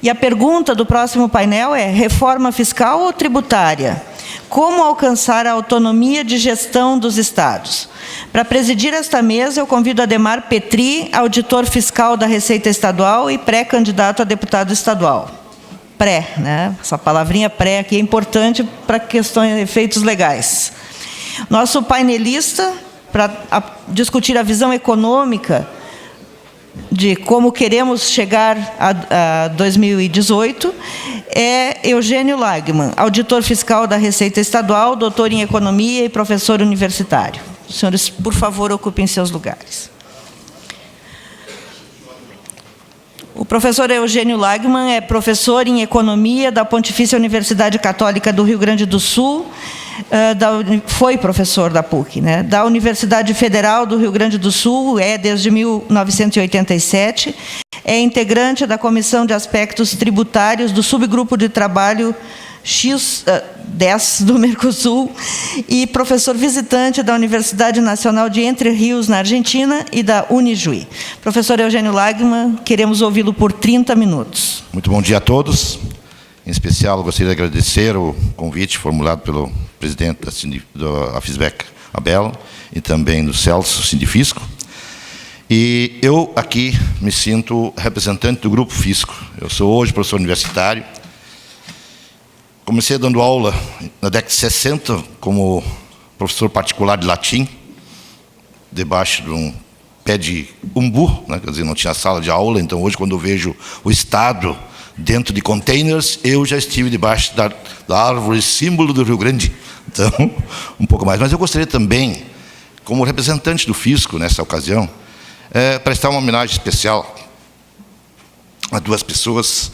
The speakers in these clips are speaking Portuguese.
E a pergunta do próximo painel é: reforma fiscal ou tributária? Como alcançar a autonomia de gestão dos estados? Para presidir esta mesa, eu convido Ademar Petri, auditor fiscal da Receita Estadual e pré-candidato a deputado estadual. Pré, né? Essa palavrinha pré aqui é importante para questões, efeitos legais. Nosso painelista, para discutir a visão econômica de como queremos chegar a 2018, é Eugênio Lagman, auditor fiscal da Receita Estadual, doutor em Economia e professor universitário. Os senhores, por favor, ocupem seus lugares. O professor Eugênio Lagman é professor em Economia da Pontifícia Universidade Católica do Rio Grande do Sul, foi professor da PUC, né? Da Universidade Federal do Rio Grande do Sul, desde 1987, é integrante da Comissão de Aspectos Tributários do Subgrupo de Trabalho X10 do Mercosul e professor visitante da Universidade Nacional de Entre Rios, na Argentina, e da Unijuí. Professor Eugênio Lagman, queremos ouvi-lo por 30 minutos. Muito bom dia a todos. Em especial, gostaria de agradecer o convite formulado pelo presidente da AFISBEC, Abel, e também do Celso, Sindifisco. E eu aqui me sinto representante do Grupo Fisco. Eu sou hoje professor universitário. Comecei dando aula na década de 60 como professor particular de latim, debaixo de um pé de umbu, né? Quer dizer, não tinha sala de aula. Então, hoje, quando eu vejo o Estado dentro de containers, eu já estive debaixo da árvore símbolo do Rio Grande. Então, um pouco mais. Mas eu gostaria também, como representante do Fisco, nessa ocasião, prestar uma homenagem especial a duas pessoas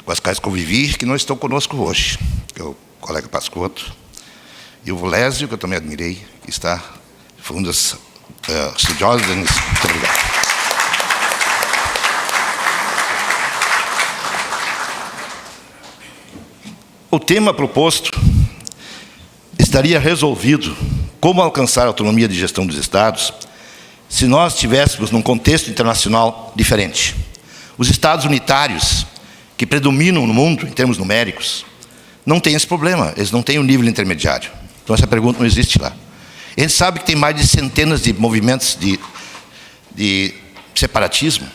com as quais convivi, que não estão conosco hoje, que é o colega Pascotto e o Volésio, que eu também admirei, que está, foi um dos estudiosos. Muito obrigado. O tema proposto estaria resolvido como alcançar a autonomia de gestão dos estados se nós estivéssemos num contexto internacional diferente. Os estados unitários, que predominam no mundo, em termos numéricos, não têm esse problema, eles não têm um nível intermediário. Então, essa pergunta não existe lá. A gente sabe que tem mais de centenas de movimentos de separatismo,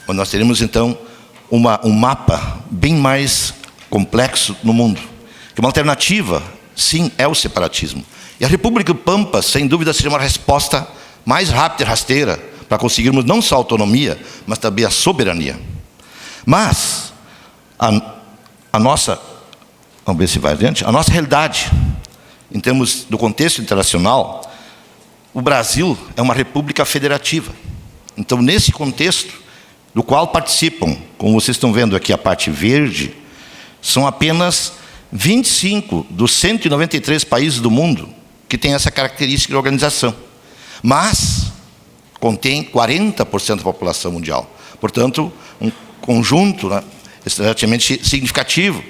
onde nós teremos, então, um mapa bem mais complexo no mundo. Que uma alternativa, sim, é o separatismo. E a República do Pampa, sem dúvida, seria uma resposta mais rápida e rasteira para conseguirmos não só a autonomia, mas também a soberania. Mas a nossa, vamos ver se vai adiante, a nossa realidade, em termos do contexto internacional, o Brasil é uma república federativa. Então, nesse contexto, do qual participam, como vocês estão vendo aqui a parte verde, são apenas 25 dos 193 países do mundo que têm essa característica de organização. Mas contém 40% da população mundial. Portanto, um conjunto, né, extremamente significativo,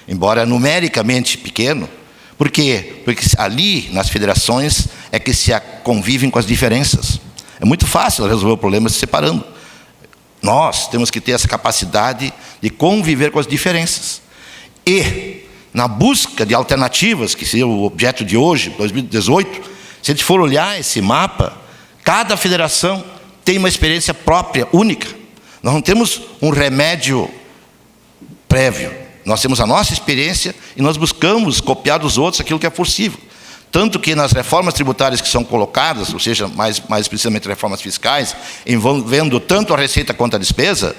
embora numericamente pequeno. Por quê? Porque ali, nas federações, é que se convivem com as diferenças. É muito fácil resolver o problema se separando. Nós temos que ter essa capacidade de conviver com as diferenças. E, na busca de alternativas, que seria o objeto de hoje, 2018, se a gente for olhar esse mapa, cada federação tem uma experiência própria, única. Nós não temos um remédio prévio. Nós temos a nossa experiência e nós buscamos copiar dos outros aquilo que é possível. Tanto que nas reformas tributárias que são colocadas, ou seja, mais precisamente reformas fiscais, envolvendo tanto a receita quanto a despesa,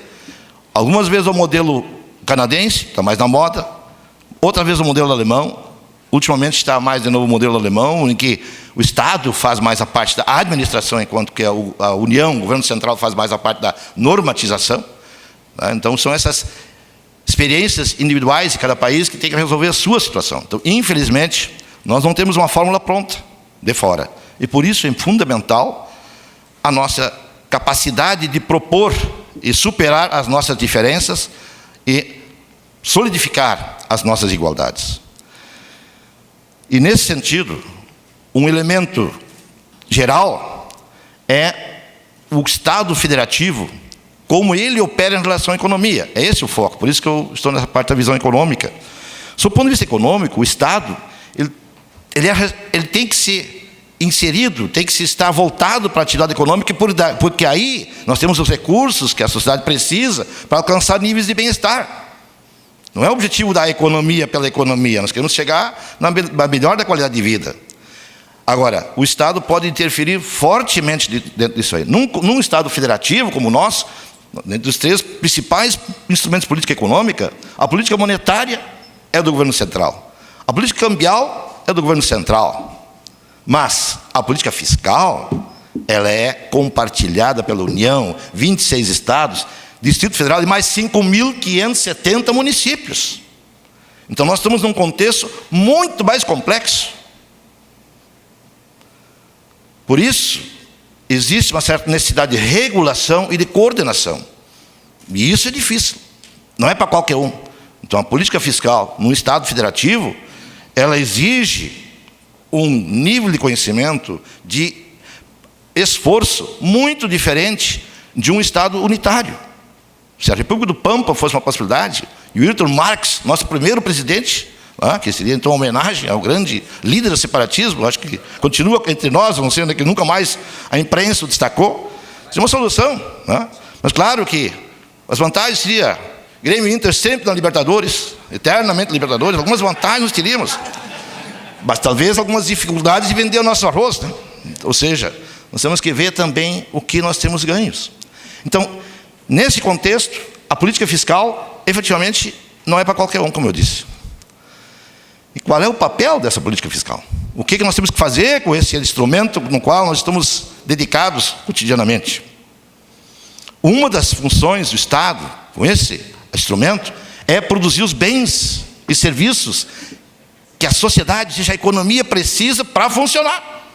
algumas vezes o modelo canadense, está mais na moda, outra vez o modelo alemão, ultimamente está mais de novo o modelo alemão, em que o Estado faz mais a parte da administração, enquanto que a União, o governo central, faz mais a parte da normatização. Então, são essas experiências individuais de cada país que tem que resolver a sua situação. Então, infelizmente, nós não temos uma fórmula pronta de fora. E por isso é fundamental a nossa capacidade de propor e superar as nossas diferenças e solidificar as nossas igualdades. E nesse sentido, um elemento geral é o Estado federativo como ele opera em relação à economia. É esse o foco, por isso que eu estou nessa parte da visão econômica. Sob o ponto de vista econômico, o Estado ele tem que ser inserido, tem que estar voltado para a atividade econômica, porque aí nós temos os recursos que a sociedade precisa para alcançar níveis de bem-estar. Não é o objetivo da economia pela economia, nós queremos chegar na melhor da qualidade de vida. Agora, o Estado pode interferir fortemente dentro disso aí. Num Estado federativo como o nosso, dentro dos 3 principais instrumentos de política econômica, a política monetária é do governo central, a política cambial é do governo central, mas a política fiscal, ela é compartilhada pela União, 26 estados, Distrito Federal e mais 5.570 municípios. Então nós estamos num contexto muito mais complexo. Por isso, existe uma certa necessidade de regulação e de coordenação. E isso é difícil, não é para qualquer um. Então a política fiscal, no Estado federativo, ela exige um nível de conhecimento, de esforço muito diferente de um Estado unitário. Se a República do Pampa fosse uma possibilidade, e o Ayrton Marx, nosso primeiro presidente, que seria então uma homenagem ao grande líder do separatismo, acho que continua entre nós, não sei onde é que nunca mais a imprensa o destacou, seria uma solução. Mas claro que as vantagens seriam Grêmio e Inter sempre na Libertadores, eternamente Libertadores, algumas vantagens nós teríamos, mas talvez algumas dificuldades de vender o nosso arroz, né? Ou seja, nós temos que ver também o que nós temos ganhos. Então, nesse contexto, a política fiscal, efetivamente, não é para qualquer um, como eu disse. E qual é o papel dessa política fiscal? O que nós temos que fazer com esse instrumento no qual nós estamos dedicados cotidianamente? Uma das funções do Estado, com esse instrumento, é produzir os bens e serviços que a sociedade, seja a economia, precisa para funcionar.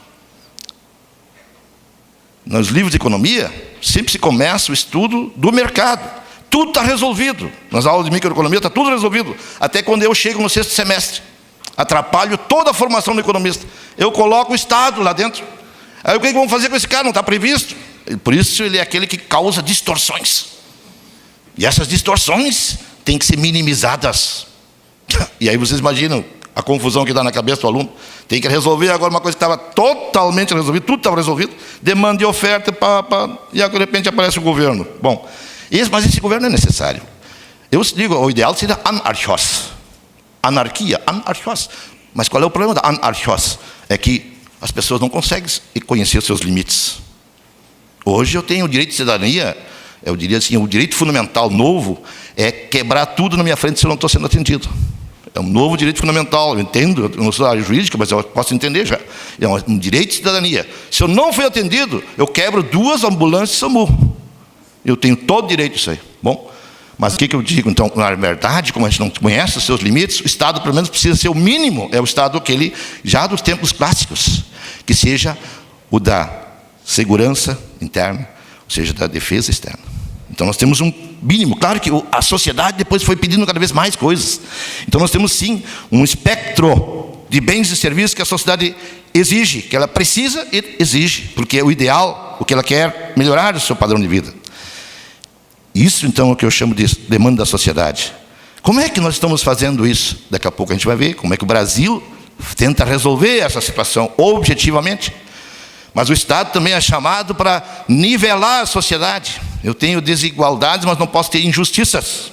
Nos livros de economia, sempre se começa o estudo do mercado. Tudo está resolvido. Nas aulas de microeconomia está tudo resolvido. Até quando eu chego no 6º semestre. Atrapalho toda a formação do economista. Eu coloco o Estado lá dentro. Aí o que vamos fazer com esse cara? Não está previsto. Por isso ele é aquele que causa distorções. E essas distorções têm que ser minimizadas. E aí vocês imaginam a confusão que dá na cabeça do aluno. Tem que resolver agora uma coisa que estava totalmente resolvida, tudo estava resolvido, demanda e oferta, e de repente aparece o governo. Bom, mas esse governo é necessário. Eu digo, o ideal seria anarchos. Anarquia, anarchos. Mas qual é o problema da anarchos? É que as pessoas não conseguem conhecer os seus limites. Hoje eu tenho o direito de cidadania, eu diria assim, o direito fundamental novo é quebrar tudo na minha frente se eu não estou sendo atendido. É um novo direito fundamental, eu entendo, eu não sou da área jurídica, mas eu posso entender já. É um direito de cidadania. Se eu não fui atendido, eu quebro 2 ambulâncias SAMU. Eu tenho todo o direito disso aí. Bom, mas o que eu digo? Então, na verdade, como a gente não conhece os seus limites, o Estado, pelo menos, precisa ser o mínimo. É o Estado aquele, já dos tempos clássicos, que seja o da segurança interna, ou seja, da defesa externa. Então nós temos um mínimo. Claro que a sociedade depois foi pedindo cada vez mais coisas. Então nós temos sim um espectro de bens e serviços que a sociedade exige, que ela precisa e exige, porque é o ideal, o que ela quer melhorar o seu padrão de vida. Isso então é o que eu chamo de demanda da sociedade. Como é que nós estamos fazendo isso? Daqui a pouco a gente vai ver como é que o Brasil tenta resolver essa situação objetivamente. Mas o Estado também é chamado para nivelar a sociedade. Eu tenho desigualdades, mas não posso ter injustiças.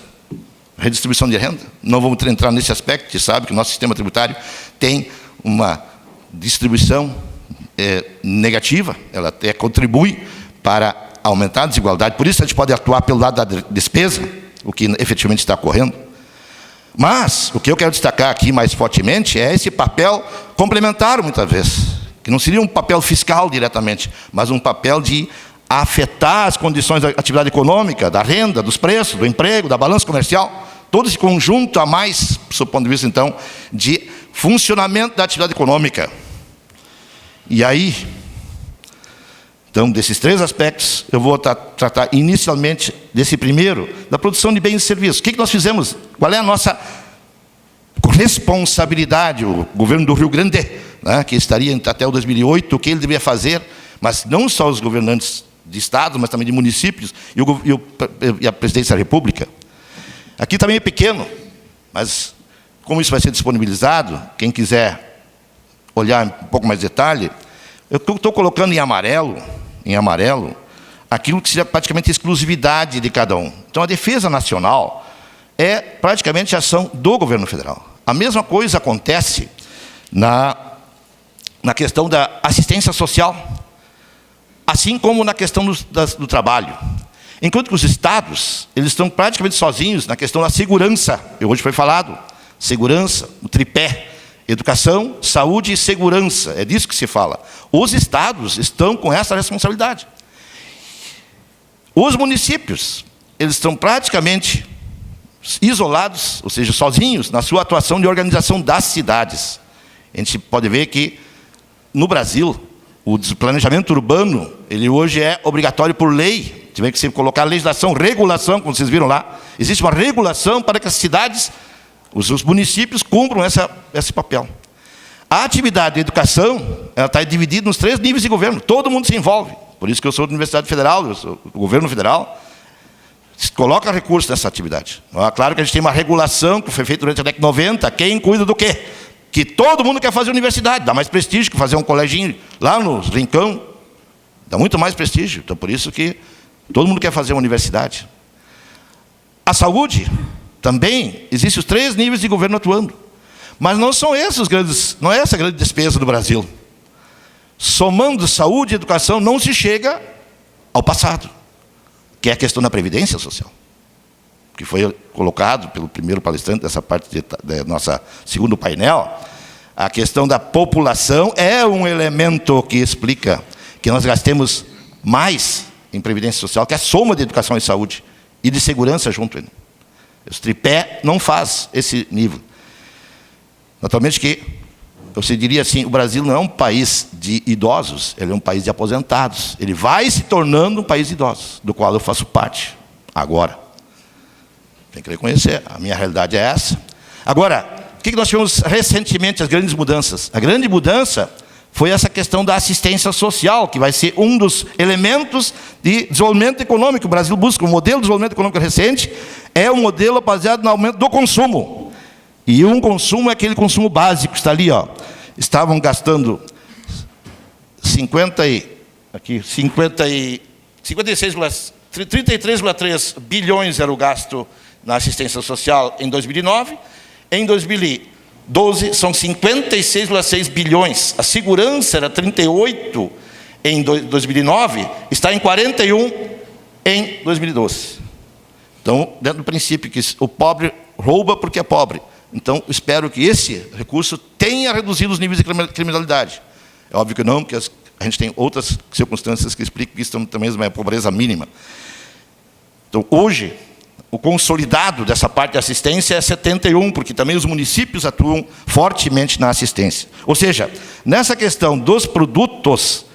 Redistribuição de renda. Não vamos entrar nesse aspecto, você sabe que o nosso sistema tributário tem uma distribuição negativa, ela até contribui para aumentar a desigualdade. Por isso a gente pode atuar pelo lado da despesa, o que efetivamente está ocorrendo. Mas o que eu quero destacar aqui mais fortemente é esse papel complementar, muitas vezes, que não seria um papel fiscal diretamente, mas um papel de afetar as condições da atividade econômica, da renda, dos preços, do emprego, da balança comercial, todo esse conjunto a mais, do seu ponto de vista, então, de funcionamento da atividade econômica. E aí, então, desses 3 aspectos, eu vou tratar inicialmente desse primeiro, da produção de bens e serviços. O que nós fizemos? Qual é a nossa responsabilidade? O governo do Rio Grande, que estaria até o 2008, o que ele deveria fazer, mas não só os governantes de estados, mas também de municípios, e a presidência da República. Aqui também é pequeno, mas como isso vai ser disponibilizado, quem quiser olhar um pouco mais de detalhe, eu estou colocando em amarelo, aquilo que seria praticamente exclusividade de cada um. Então, a defesa nacional é praticamente a ação do governo federal. A mesma coisa acontece na questão da assistência social, assim como na questão do trabalho. Enquanto que os estados, eles estão praticamente sozinhos na questão da segurança. Hoje foi falado, segurança, o tripé, educação, saúde e segurança. É disso que se fala. Os estados estão com essa responsabilidade. Os municípios, eles estão praticamente isolados, ou seja, sozinhos, na sua atuação de organização das cidades. A gente pode ver que, no Brasil, o planejamento urbano, ele hoje é obrigatório por lei. Tiver que se colocar legislação, regulação, como vocês viram lá. Existe uma regulação para que as cidades, os municípios, cumpram esse papel. A atividade de educação, ela está dividida nos 3 níveis de governo. Todo mundo se envolve. Por isso que eu sou da Universidade Federal, eu sou do governo federal. Se coloca recurso nessa atividade. Claro que a gente tem uma regulação que foi feita durante a década de 90. Quem cuida do quê? Que todo mundo quer fazer universidade. Dá mais prestígio que fazer um coleginho lá no Rincão. Dá muito mais prestígio. Então, por isso que todo mundo quer fazer uma universidade. A saúde, também, existem os 3 níveis de governo atuando. Mas não são esses os grandes, não é essa a grande despesa do Brasil. Somando saúde e educação, não se chega ao passado, que é a questão da previdência social, que foi colocado pelo primeiro palestrante dessa parte do nosso segundo painel. A questão da população é um elemento que explica que nós gastemos mais em previdência social, que é a soma de educação e saúde e de segurança junto. Esse tripé não faz esse nível. Naturalmente que, eu diria assim, o Brasil não é um país de idosos, ele é um país de aposentados. Ele vai se tornando um país de idosos, do qual eu faço parte agora. Tem que reconhecer, a minha realidade é essa. Agora, o que nós tivemos recentemente, as grandes mudanças? A grande mudança foi essa questão da assistência social, que vai ser um dos elementos de desenvolvimento econômico. O Brasil busca um modelo de desenvolvimento econômico recente, é um modelo baseado no aumento do consumo. E um consumo é aquele consumo básico, está ali, ó. Estavam gastando 33,3 bilhões era o gasto na assistência social em 2009. Em 2012, são 56,6 bilhões. A segurança era 38 em 2009, está em 41 em 2012. Então, dentro do princípio que o pobre rouba porque é pobre. Então, espero que esse recurso tenha reduzido os níveis de criminalidade. É óbvio que não, porque a gente tem outras circunstâncias que explicam que isso também é pobreza mínima. Então, hoje, o consolidado dessa parte de assistência é 71, porque também os municípios atuam fortemente na assistência. Ou seja, nessa questão dos produtos,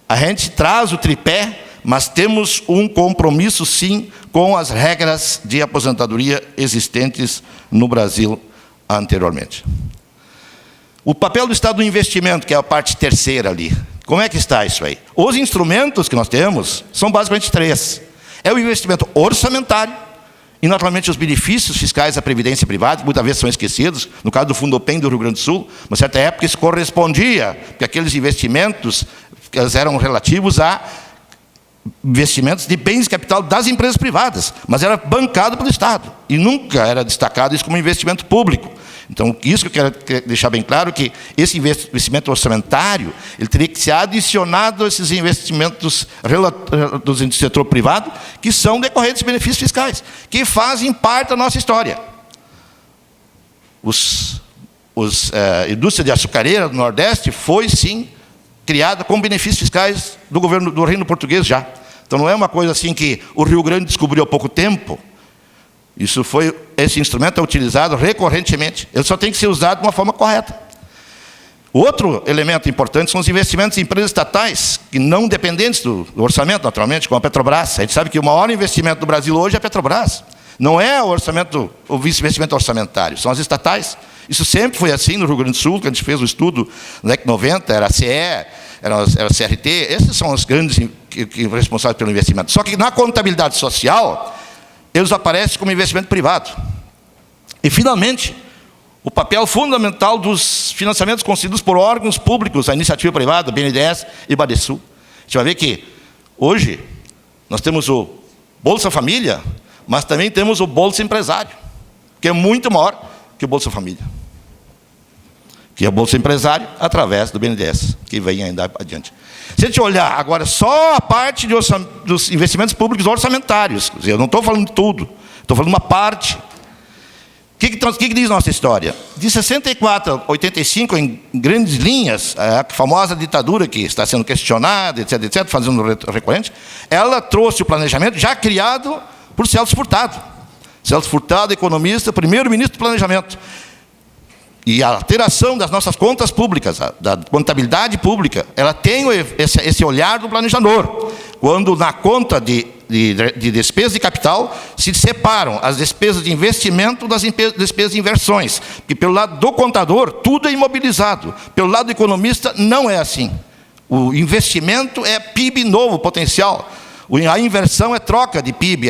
a gente traz o tripé, mas temos um compromisso, sim, com as regras de aposentadoria existentes no Brasil anteriormente. O papel do Estado no investimento, que é a parte terceira ali. Como é que está isso aí? Os instrumentos que nós temos são basicamente 3. É o investimento orçamentário, e naturalmente os benefícios fiscais da previdência privada, que muitas vezes são esquecidos. No caso do Fundopem do Rio Grande do Sul, uma certa época isso correspondia, porque aqueles investimentos eles eram relativos a investimentos de bens de capital das empresas privadas, mas era bancado pelo Estado, e nunca era destacado isso como investimento público. Então, isso que eu quero deixar bem claro, que esse investimento orçamentário, ele teria que ser adicionado a esses investimentos do setor privado, que são decorrentes de benefícios fiscais, que fazem parte da nossa história. A indústria de açucareira do Nordeste foi, sim, criada com benefícios fiscais do governo do Reino Português já. Então, não é uma coisa assim que o Rio Grande descobriu há pouco tempo. Esse instrumento é utilizado recorrentemente. Ele só tem que ser usado de uma forma correta. Outro elemento importante são os investimentos em empresas estatais, que não dependentes do orçamento, naturalmente, como a Petrobras. A gente sabe que o maior investimento do Brasil hoje é a Petrobras. Não é o investimento orçamentário, são as estatais. Isso sempre foi assim no Rio Grande do Sul, que a gente fez o estudo na década de 90, era a CE, era a CRT, esses são os grandes responsáveis pelo investimento. Só que na contabilidade social, eles aparecem como investimento privado. E, finalmente, o papel fundamental dos financiamentos concedidos por órgãos públicos, a iniciativa privada, BNDES e Badesul. A gente vai ver que, hoje, nós temos o Bolsa Família, mas também temos o Bolsa Empresário, que é muito maior que o Bolsa Família. Que é o Bolsa Empresário, através do BNDES, que vem ainda adiante. Se a gente olhar agora só a parte dos investimentos públicos orçamentários, quer dizer, eu não estou falando de tudo, estou falando de uma parte. O que diz nossa história? De 64 a 85, em grandes linhas, a famosa ditadura que está sendo questionada, etc., etc., fazendo recorrente, ela trouxe o planejamento já criado por Celso Furtado. Celso Furtado, economista, primeiro-ministro do planejamento. E a alteração das nossas contas públicas, da contabilidade pública, ela tem esse olhar do planejador. Quando na conta de despesas de capital se separam as despesas de investimento das despesas de inversões. Porque pelo lado do contador, tudo é imobilizado. Pelo lado do economista, não é assim. O investimento é PIB novo, potencial. A inversão é troca de PIB.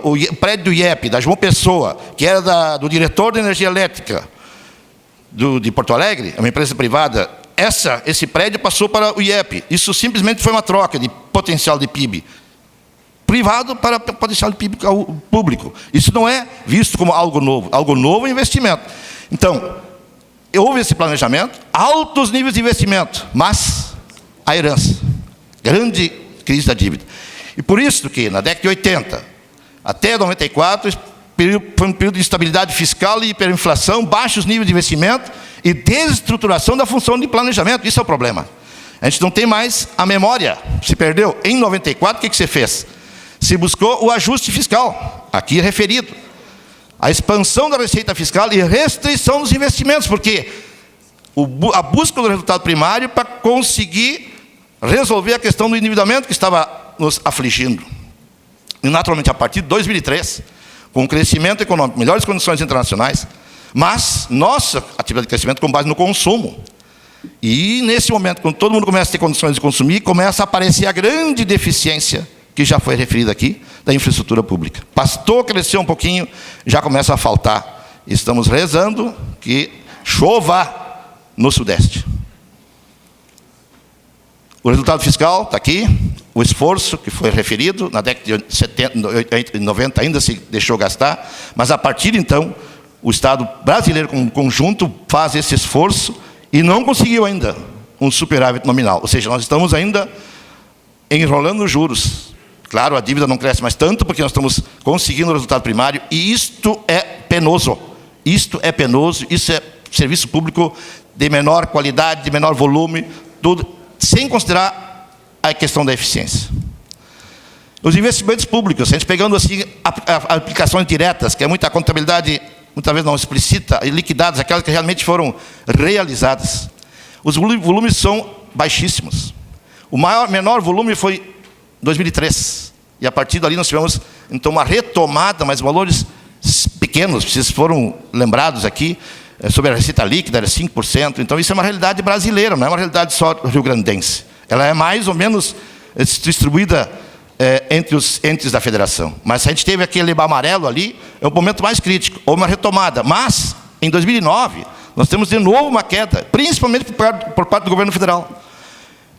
O prédio do IEP, da João Pessoa, que era do diretor de energia elétrica, de Porto Alegre, é uma empresa privada, esse prédio passou para o IEP. Isso simplesmente foi uma troca de potencial de PIB privado para potencial de PIB público. Isso não é visto como algo novo. Algo novo é investimento. Então, houve esse planejamento, altos níveis de investimento, mas a herança, grande crise da dívida. E por isso que, na década de 80 até 94, foi um período de instabilidade fiscal e hiperinflação, baixos níveis de investimento e desestruturação da função de planejamento. Isso é o problema. A gente não tem mais a memória. Se perdeu. Em 94, o que se fez? Se buscou o ajuste fiscal, aqui referido. A expansão da receita fiscal e restrição dos investimentos, porque a busca do resultado primário para conseguir resolver a questão do endividamento que estava nos afligindo. E, naturalmente, a partir de 2003, com o crescimento econômico, melhores condições internacionais, mas nossa atividade de crescimento com base no consumo. E, nesse momento, quando todo mundo começa a ter condições de consumir, começa a aparecer a grande deficiência, que já foi referida aqui, da infraestrutura pública. Pastor cresceu um pouquinho, já começa a faltar. Estamos rezando que chova no Sudeste. O resultado fiscal está aqui, o esforço que foi referido, na década de 70, 90 ainda se deixou gastar, mas a partir de então, o Estado brasileiro como conjunto faz esse esforço e não conseguiu ainda um superávit nominal. Ou seja, nós estamos ainda enrolando os juros. Claro, a dívida não cresce mais tanto porque nós estamos conseguindo o resultado primário e isto é penoso. Isto é penoso, isso é serviço público de menor qualidade, de menor volume, tudo, sem considerar a questão da eficiência. Os investimentos públicos, a gente pegando assim aplicações diretas, que é muita contabilidade, muitas vezes não explícita, e liquidadas, aquelas que realmente foram realizadas. Os volumes são baixíssimos. O menor volume foi 2003. E a partir dali nós tivemos, então, uma retomada, mas valores pequenos, vocês foram lembrados aqui, sobre a receita líquida, era 5%. Então, isso é uma realidade brasileira, não é uma realidade só rio-grandense. Ela é mais ou menos distribuída entre os entes da federação. Mas se a gente teve aquele amarelo ali, é um momento mais crítico, ou uma retomada. Mas, em 2009, nós temos de novo uma queda, principalmente por parte do governo federal.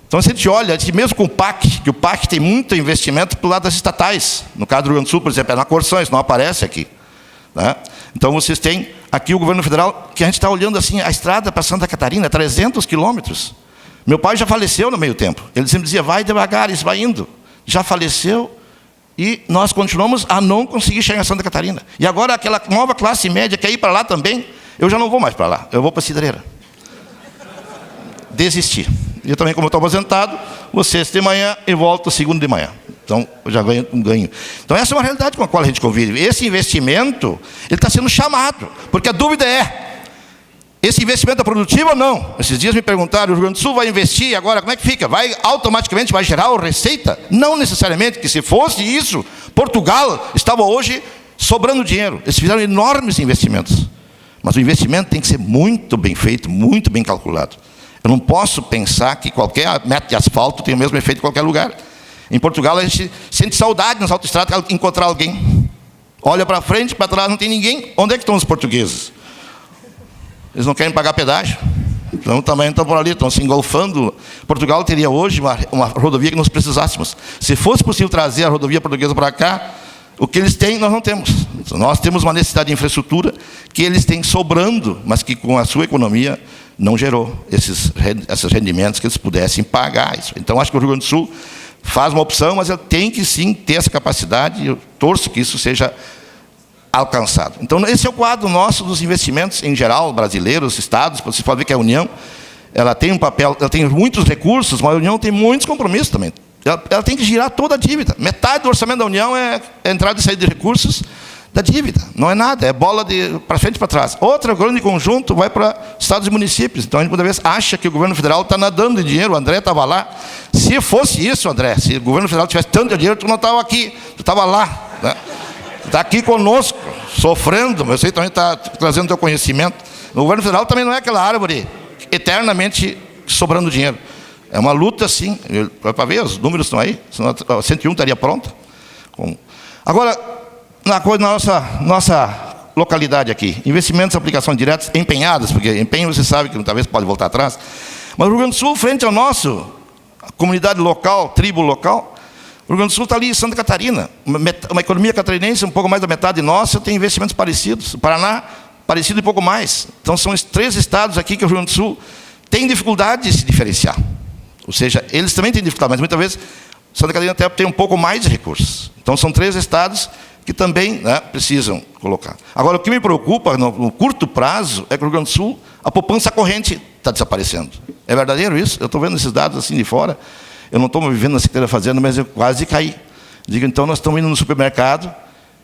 Então, se a gente olha, mesmo com o PAC, que o PAC tem muito investimento para o lado das estatais. No caso do Rio Grande do Sul, por exemplo, é na Corções, não aparece aqui. Né? Então, vocês têm aqui o governo federal, que a gente está olhando assim, a estrada para Santa Catarina, 300 quilômetros. Meu pai já faleceu no meio tempo. Ele sempre dizia, vai devagar, isso vai indo. Já faleceu e nós continuamos a não conseguir chegar em Santa Catarina. E agora aquela nova classe média quer ir para lá também, eu já não vou mais para lá, eu vou para Cidreira. Desistir. Eu também, como eu estou aposentado, vou sexta de manhã e volto segundo de manhã. Então, eu já ganho um ganho. Então, essa é uma realidade com a qual a gente convive. Esse investimento, ele está sendo chamado, porque a dúvida é, esse investimento é produtivo ou não? Esses dias me perguntaram, o Rio Grande do Sul vai investir, agora como é que fica? Automaticamente vai gerar a receita? Não necessariamente, que se fosse isso, Portugal estava hoje sobrando dinheiro. Eles fizeram enormes investimentos. Mas o investimento tem que ser muito bem feito, muito bem calculado. Eu não posso pensar que qualquer metro de asfalto tem o mesmo efeito em qualquer lugar. Em Portugal, a gente sente saudade nas autoestradas de encontrar alguém. Olha para frente, para trás, não tem ninguém. Onde é que estão os portugueses? Eles não querem pagar pedágio. Então, também estão por ali, estão se engolfando. Portugal teria hoje uma rodovia que nós precisássemos. Se fosse possível trazer a rodovia portuguesa para cá, o que eles têm, nós não temos. Nós temos uma necessidade de infraestrutura que eles têm sobrando, mas que com a sua economia não gerou esses rendimentos que eles pudessem pagar isso. Então, acho que o Rio Grande do Sul faz uma opção, mas ele tem que sim ter essa capacidade, e eu torço que isso seja alcançado. Então, esse é o quadro nosso dos investimentos em geral, brasileiros, estados. Você pode ver que a União, ela tem um papel, ela tem muitos recursos, mas a União tem muitos compromissos também. Ela tem que girar toda a dívida. Metade do orçamento da União é entrada e saída de recursos da dívida. Não é nada, é bola para frente e para trás. Outro grande conjunto vai para estados e municípios. Então, a gente, muitas vezes, acha que o governo federal está nadando de dinheiro. O André estava lá. Se fosse isso, André, se o governo federal tivesse tanto dinheiro, tu não estava aqui, tu estava lá. Né? Está aqui conosco, sofrendo, mas você também está trazendo o teu conhecimento. O governo federal também não é aquela árvore eternamente sobrando dinheiro. É uma luta, sim. Para ver, os números estão aí. 101 estaria pronta. Agora, na nossa localidade aqui, investimentos, aplicações diretas empenhadas, porque empenho você sabe que talvez pode voltar atrás. Mas o Rio Grande do Sul, frente ao nosso, a comunidade local, tribo local, o Rio Grande do Sul está ali em Santa Catarina. Uma economia catarinense, um pouco mais da metade nossa, tem investimentos parecidos. O Paraná, parecido e pouco mais. Então, são os 3 estados aqui que o Rio Grande do Sul tem dificuldade de se diferenciar. Ou seja, eles também têm dificuldade, mas muitas vezes Santa Catarina até tem um pouco mais de recursos. Então, são 3 estados que também, né, precisam colocar. Agora, o que me preocupa no curto prazo é que o Rio Grande do Sul, a poupança corrente está desaparecendo. É verdadeiro isso? Eu estou vendo esses dados assim de fora. Eu não estou me vivendo na Secretaria da Fazenda, mas eu quase caí. Digo, então, nós estamos indo no supermercado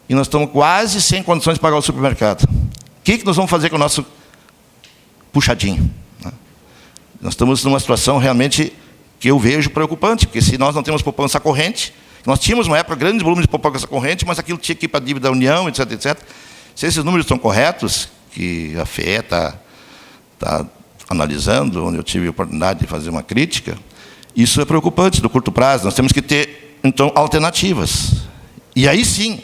e nós estamos quase sem condições de pagar o supermercado. O que nós vamos fazer com o nosso puxadinho? Nós estamos numa situação realmente que eu vejo preocupante, porque se nós não temos poupança corrente, nós tínhamos uma época grande volume de poupança corrente, mas aquilo tinha que ir para a dívida da União, etc, etc. Se esses números estão corretos, que a FE está analisando, onde eu tive a oportunidade de fazer uma crítica, isso é preocupante do curto prazo. Nós temos que ter, então, alternativas. E aí sim,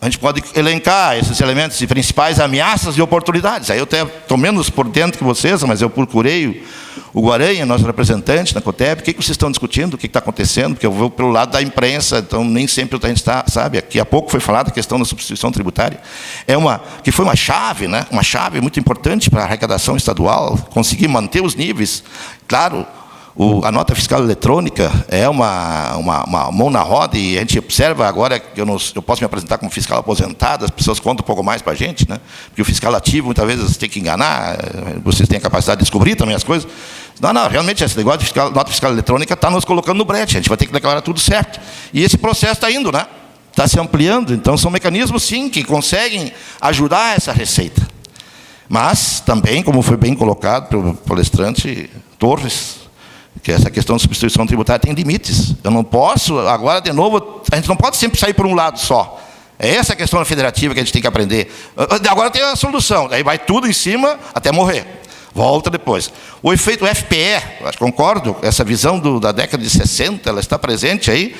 a gente pode elencar esses elementos de principais ameaças e oportunidades. Aí eu até estou menos por dentro que vocês, mas eu procurei o Guaranha, nosso representante na COTEP, o que vocês estão discutindo, o que está acontecendo, porque eu vou pelo lado da imprensa, então nem sempre a gente está, sabe, aqui há pouco foi falado a questão da substituição tributária, que foi uma chave, né? Uma chave muito importante para a arrecadação estadual, conseguir manter os níveis. Claro, a nota fiscal eletrônica é uma mão na roda, e a gente observa agora que eu posso me apresentar como fiscal aposentado, as pessoas contam um pouco mais para a gente, né? Porque o fiscal ativo, muitas vezes, tem que enganar, vocês têm a capacidade de descobrir também as coisas. Não, realmente, esse negócio de nota fiscal eletrônica está nos colocando no brete, a gente vai ter que declarar tudo certo. E esse processo está indo, né? Está se ampliando, então são mecanismos, sim, que conseguem ajudar essa receita. Mas, também, como foi bem colocado pelo palestrante Torres, que essa questão de substituição tributária tem limites. Eu não posso, agora de novo, a gente não pode sempre sair por um lado só. É essa a questão federativa que a gente tem que aprender. Agora tem a solução, aí vai tudo em cima até morrer. Volta depois. O efeito FPE, eu concordo, essa visão da década de 60, ela está presente aí,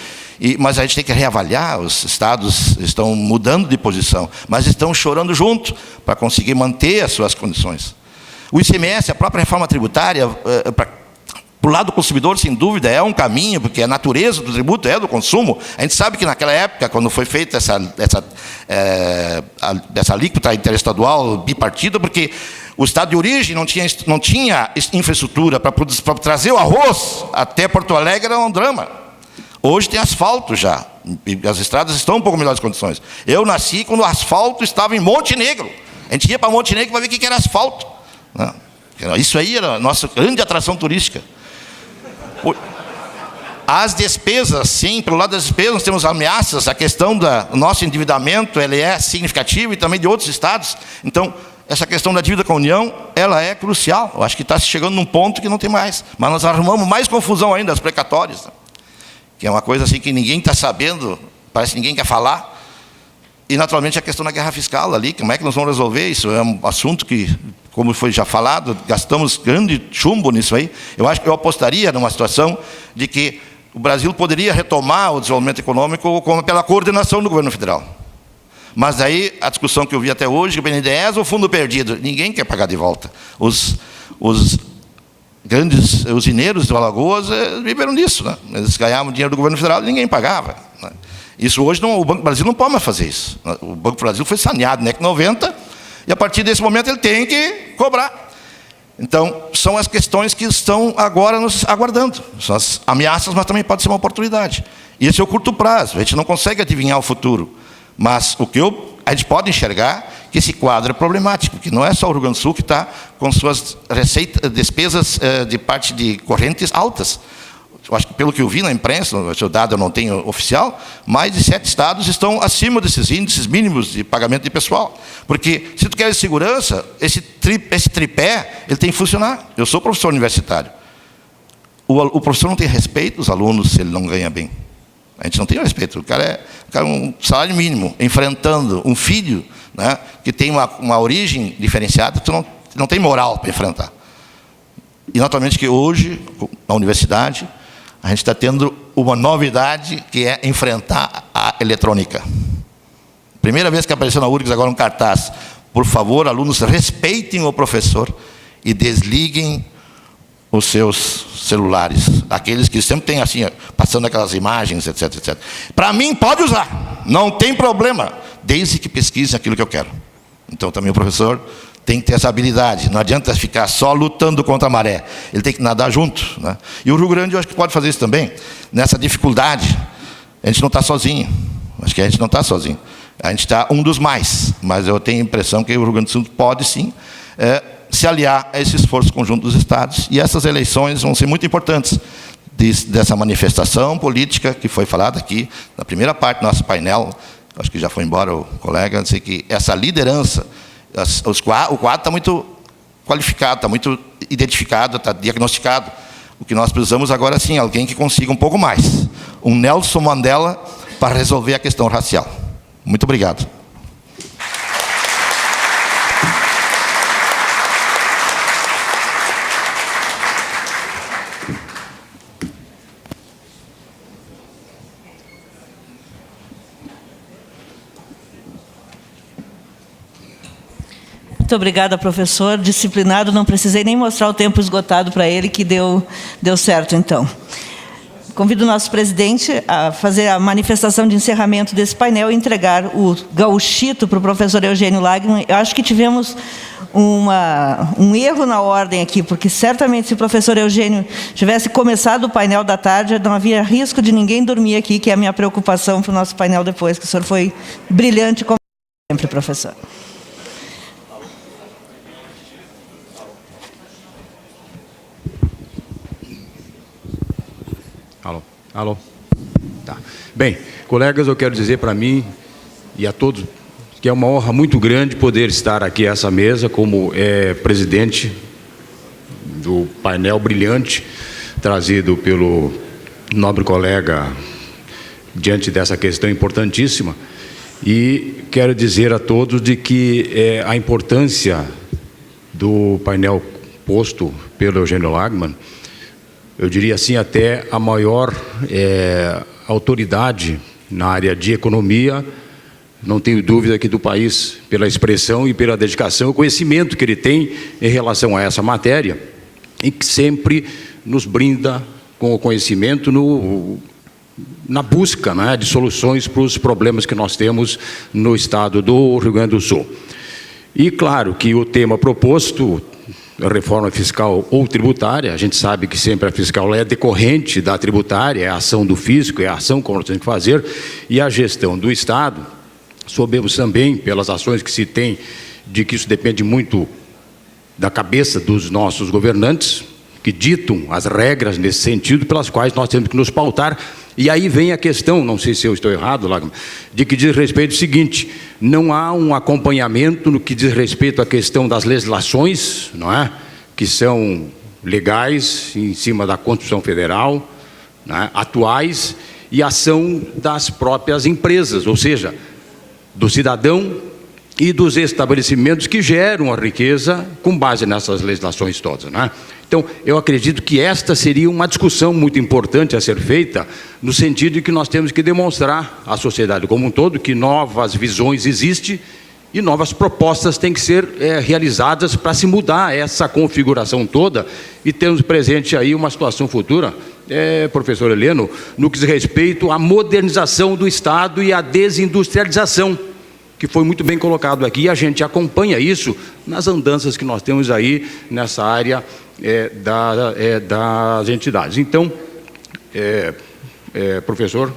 mas a gente tem que reavaliar, os estados estão mudando de posição, mas estão chorando junto para conseguir manter as suas condições. O ICMS, a própria reforma tributária, para o lado do consumidor, sem dúvida, é um caminho, porque a natureza do tributo é do consumo. A gente sabe que naquela época, quando foi feita essa alíquota interestadual bipartida, porque o estado de origem não tinha infraestrutura para trazer o arroz até Porto Alegre, era um drama. Hoje tem asfalto já, e as estradas estão em um pouco melhores condições. Eu nasci quando o asfalto estava em Montenegro. A gente ia para Montenegro para ver o que era asfalto. Isso aí era a nossa grande atração turística. As despesas, sim, pelo lado das despesas nós temos ameaças, a questão do nosso endividamento, ele é significativo, e também de outros estados. Então, essa questão da dívida com a União, ela é crucial. Eu acho que está chegando num ponto que não tem mais. Mas nós arrumamos mais confusão ainda, as precatórias, que é uma coisa assim que ninguém está sabendo, parece que ninguém quer falar. E, naturalmente, a questão da guerra fiscal ali, como é que nós vamos resolver isso? É um assunto que, como foi já falado, gastamos grande chumbo nisso aí. Eu acho que eu apostaria numa situação de que o Brasil poderia retomar o desenvolvimento econômico pela coordenação do governo federal. Mas aí, a discussão que eu vi até hoje, o BNDES ou fundo perdido, ninguém quer pagar de volta. Os grandes usineiros de Alagoas viveram disso, né? Eles ganhavam dinheiro do governo federal e ninguém pagava, né? Isso hoje, o Banco do Brasil não pode mais fazer isso. O Banco do Brasil foi saneado na década de 90, e a partir desse momento ele tem que cobrar. Então, são as questões que estão agora nos aguardando. São as ameaças, mas também pode ser uma oportunidade. E esse é o curto prazo, a gente não consegue adivinhar o futuro. Mas o que a gente pode enxergar que esse quadro é problemático, que não é só o Rio Grande do Sul que está com suas despesas de parte de correntes altas. Eu acho que, pelo que eu vi na imprensa, o dado eu não tenho oficial, mais de 7 estados estão acima desses índices mínimos de pagamento de pessoal. Porque, se tu queres segurança, esse tripé ele tem que funcionar. Eu sou professor universitário. O professor não tem respeito aos alunos se ele não ganha bem. A gente não tem respeito. O cara é um salário mínimo, enfrentando um filho, né, que tem uma origem diferenciada, tu não tem moral para enfrentar. E, naturalmente, que hoje, na universidade, a gente está tendo uma novidade, que é enfrentar a eletrônica. Primeira vez que apareceu na URGS agora um cartaz: por favor, alunos, respeitem o professor e desliguem os seus celulares. Aqueles que sempre têm assim, passando aquelas imagens, etc, etc. Para mim, pode usar, não tem problema, desde que pesquise aquilo que eu quero. Então, também o professor tem que ter essa habilidade. Não adianta ficar só lutando contra a maré. Ele tem que nadar junto, né? E o Rio Grande, eu acho que pode fazer isso também. Nessa dificuldade, a gente não está sozinho. Acho que a gente não está sozinho. A gente está um dos mais. Mas eu tenho a impressão que o Rio Grande do Sul pode, sim, se aliar a esse esforço conjunto dos estados. E essas eleições vão ser muito importantes dessa manifestação política que foi falada aqui, na primeira parte do nosso painel. Acho que já foi embora o colega, dizer que essa liderança, o quadro está muito qualificado, está muito identificado, está diagnosticado. O que nós precisamos agora, sim, alguém que consiga um pouco mais. Um Nelson Mandela para resolver a questão racial. Muito obrigado. Muito obrigada, professor. Disciplinado, não precisei nem mostrar o tempo esgotado para ele, que deu certo, então. Convido o nosso presidente a fazer a manifestação de encerramento desse painel e entregar o gauchito para o professor Eugênio Lagman. Eu acho que tivemos um erro na ordem aqui, porque certamente se o professor Eugênio tivesse começado o painel da tarde, não havia risco de ninguém dormir aqui, que é a minha preocupação para o nosso painel depois, que o senhor foi brilhante como sempre, professor. Alô? Tá. Bem, colegas, eu quero dizer para mim e a todos que é uma honra muito grande poder estar aqui a essa mesa como presidente do painel brilhante trazido pelo nobre colega diante dessa questão importantíssima. E quero dizer a todos de que a importância do painel posto pelo Eugênio Lagman, eu diria assim, até a maior autoridade na área de economia, não tenho dúvida aqui do país, pela expressão e pela dedicação e conhecimento que ele tem em relação a essa matéria, e que sempre nos brinda com o conhecimento na busca, né, de soluções para os problemas que nós temos no estado do Rio Grande do Sul. E claro que o tema proposto, a reforma fiscal ou tributária, a gente sabe que sempre a fiscal é decorrente da tributária, é a ação do fisco, é a ação que nós temos que fazer, e a gestão do Estado, soubemos também, pelas ações que se tem, de que isso depende muito da cabeça dos nossos governantes, que ditam as regras nesse sentido, pelas quais nós temos que nos pautar. E aí vem a questão, não sei se eu estou errado, Lagman, de que diz respeito ao seguinte: não há um acompanhamento no que diz respeito à questão das legislações, não é? Que são legais, em cima da Constituição Federal, não é? Atuais, e ação das próprias empresas, ou seja, do cidadão e dos estabelecimentos que geram a riqueza com base nessas legislações todas, né? Então, eu acredito que esta seria uma discussão muito importante a ser feita, no sentido de que nós temos que demonstrar à sociedade como um todo que novas visões existem e novas propostas têm que ser realizadas para se mudar essa configuração toda e termos presente aí uma situação futura, professor Heleno, no que diz respeito à modernização do Estado e à desindustrialização, que foi muito bem colocado aqui, e a gente acompanha isso nas andanças que nós temos aí nessa área das entidades. Então, professor,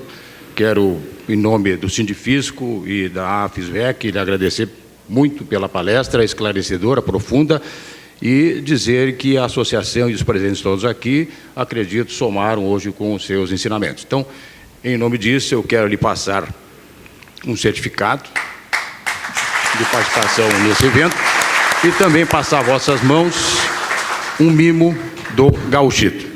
quero, em nome do Sindifisco e da AFISVEC, lhe agradecer muito pela palestra esclarecedora, profunda, e dizer que a associação e os presentes todos aqui, acredito, somaram hoje com os seus ensinamentos. Então, em nome disso, eu quero lhe passar um certificado de participação nesse evento e também passar a vossas mãos um mimo do Gauchito.